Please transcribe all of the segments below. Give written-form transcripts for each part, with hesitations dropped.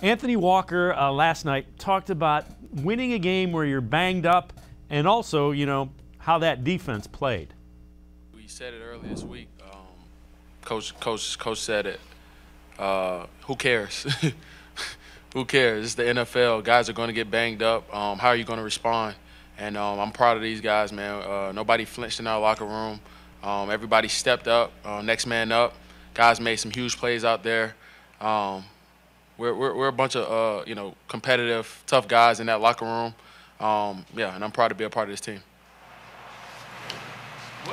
Anthony Walker last night talked about winning a game where you're banged up and also, how that defense played. We said it earlier this week. Coach said it. Who cares? Who cares? It's the NFL. Guys are going to get banged up. How are you going to respond? And I'm proud of these guys, man. Nobody flinched in our locker room. Everybody stepped up, next man up. Guys made some huge plays out there. We're a bunch of competitive, tough guys in that locker room. Yeah, and I'm proud to be a part of this team.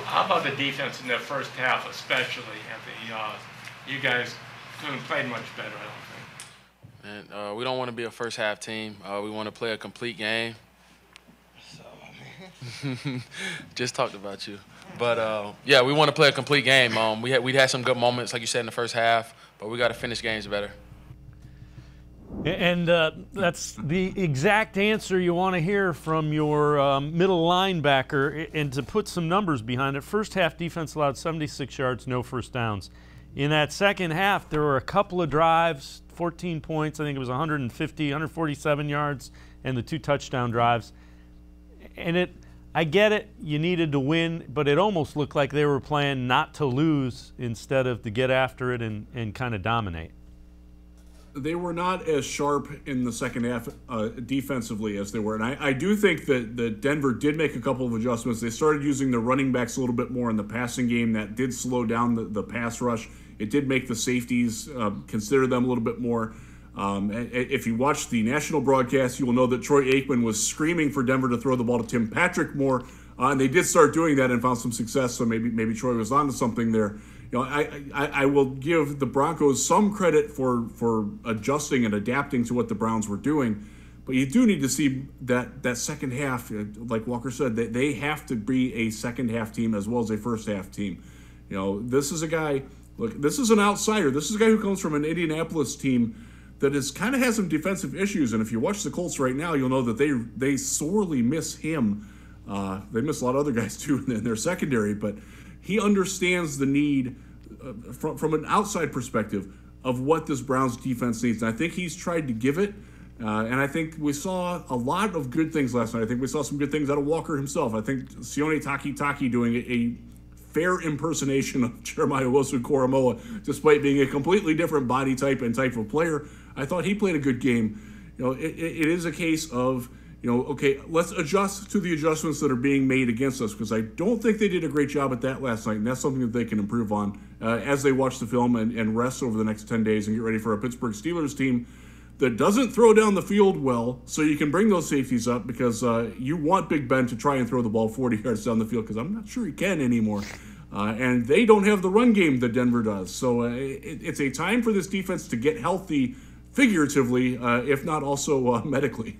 How about the defense in the first half, especially, Anthony? You guys couldn't have played much better, I don't think. And we don't want to be a first half team. We want to play a complete game. Just talked about you. But, yeah, we want to play a complete game. We had some good moments, like you said, in the first half, but we got to finish games better. And that's the exact answer you want to hear from your middle linebacker. And to put some numbers behind it, first half defense allowed 76 yards, no first downs. In that second half, there were a couple of drives, 14 points. I think it was 147 yards, and the 2 touchdown drives. And I get it, you needed to win, but it almost looked like they were playing not to lose instead of to get after it and kind of dominate. They were not as sharp in the second half defensively as they were. And I do think that Denver did make a couple of adjustments. They started using the running backs a little bit more in the passing game. That did slow down the pass rush. It did make the safeties consider them a little bit more. If you watch the national broadcast, you will know that Troy Aikman was screaming for Denver to throw the ball to Tim Patrick more. And they did start doing that and found some success, so maybe Troy was onto something there. I will give the Broncos some credit for adjusting and adapting to what the Browns were doing, but you do need to see that second half, like Walker said, that they have to be a second half team as well as a first half team. This is a guy, look, this is an outsider. This is a guy who comes from an Indianapolis team that kind of has some defensive issues, and if you watch the Colts right now, you'll know that they sorely miss him. They miss a lot of other guys too in their secondary, but he understands the need from an outside perspective of what this Browns defense needs. And I think he's tried to give it. And I think we saw a lot of good things last night. I think we saw some good things out of Walker himself. I think Sione Takitaki doing a fair impersonation of Jeremiah Owusu-Koramoah, despite being a completely different body type and type of player. I thought he played a good game. It is a case of, okay, let's adjust to the adjustments that are being made against us, because I don't think they did a great job at that last night, and that's something that they can improve on as they watch the film and rest over the next 10 days and get ready for a Pittsburgh Steelers team that doesn't throw down the field well, so you can bring those safeties up, because you want Big Ben to try and throw the ball 40 yards down the field, because I'm not sure he can anymore. And they don't have the run game that Denver does. So it's a time for this defense to get healthy figuratively, if not also medically.